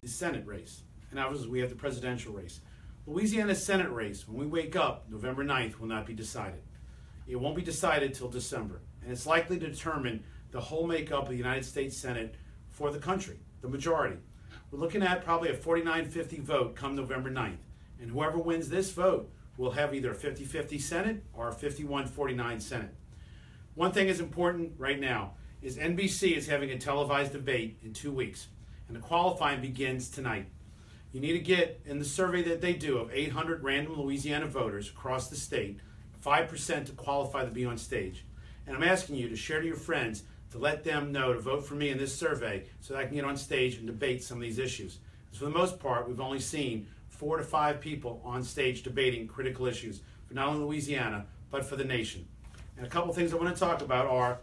the Senate race. And obviously we have the presidential race. Louisiana Senate race, when we wake up, November 9th, will not be decided. It won't be decided till December. And it's likely to determine the whole makeup of the United States Senate for the country, the majority. We're looking at probably a 49-50 vote come November 9th. And whoever wins this vote will have either a 50-50 Senate or a 51-49 Senate. One thing is important right now is NBC is having a televised debate in 2 weeks. And the qualifying begins tonight. You need to get, in the survey that they do of 800 random Louisiana voters across the state, 5% to qualify to be on stage. And I'm asking you to share to your friends to let them know to vote for me in this survey so that I can get on stage and debate some of these issues. Because for the most part, we've only seen 4 to 5 people on stage debating critical issues for not only Louisiana, but for the nation. And a couple things I want to talk about are,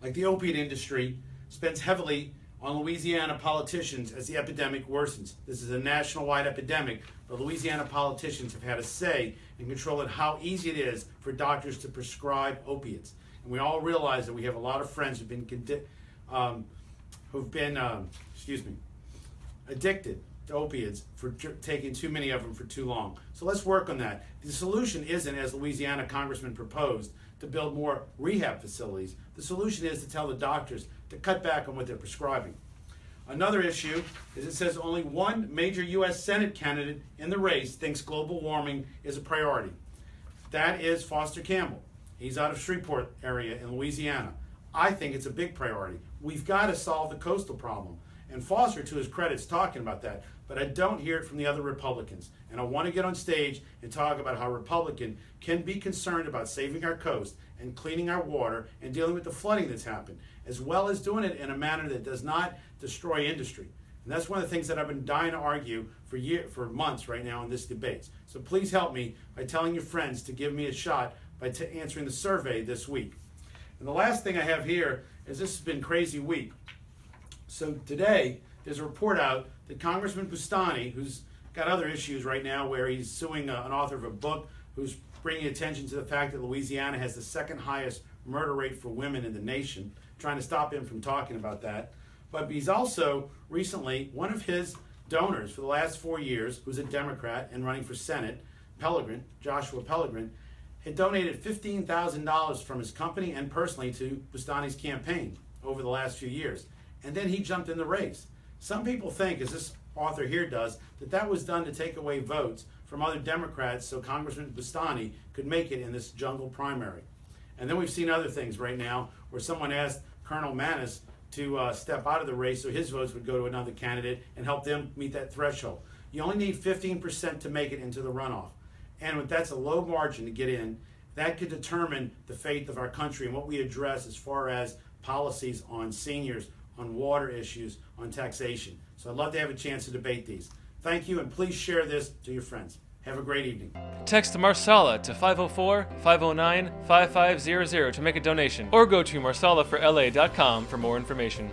like the opiate industry spends heavily on Louisiana politicians as the epidemic worsens. This is a national-wide epidemic, but Louisiana politicians have had a say in controlling how easy it is for doctors to prescribe opiates. And we all realize that we have a lot of friends who've been addicted to opiates for taking too many of them for too long. So let's work on that. The solution isn't, as Louisiana Congressman proposed, to build more rehab facilities. The solution is to tell the doctors to cut back on what they're prescribing. Another issue is it says only one major U.S. Senate candidate in the race thinks global warming is a priority. That is Foster Campbell. He's out of Shreveport area in Louisiana. I think it's a big priority. We've got to solve the coastal problem. And Foster, to his credit, is talking about that. But I don't hear it from the other Republicans. And I want to get on stage and talk about how a Republican can be concerned about saving our coast and cleaning our water and dealing with the flooding that's happened, as well as doing it in a manner that does not destroy industry. And that's one of the things that I've been dying to argue for months right now in this debate. So please help me by telling your friends to give me a shot by answering the survey this week. And the last thing I have here is this has been a crazy week. So today, there's a report out that Congressman Bustani, who's got other issues right now where he's suing an author of a book who's bringing attention to the fact that Louisiana has the second highest murder rate for women in the nation, trying to stop him from talking about that. But he's also recently, one of his donors for the last 4 years, who's a Democrat and running for Senate, Joshua Pellegrin, had donated $15,000 from his company and personally to Bustani's campaign over the last few years. And then he jumped in the race. Some people think, as this author here does, that that was done to take away votes from other Democrats so Congressman Bustani could make it in this jungle primary. And then we've seen other things right now where someone asked Colonel Manis to step out of the race so his votes would go to another candidate and help them meet that threshold. You only need 15% to make it into the runoff. And that's a low margin to get in. That could determine the fate of our country and what we address as far as policies on seniors, on water issues, on taxation. So I'd love to have a chance to debate these. Thank you, and please share this to your friends. Have a great evening. Text Marsala to 504-509-5500 to make a donation, or go to marsalaforla.com for more information.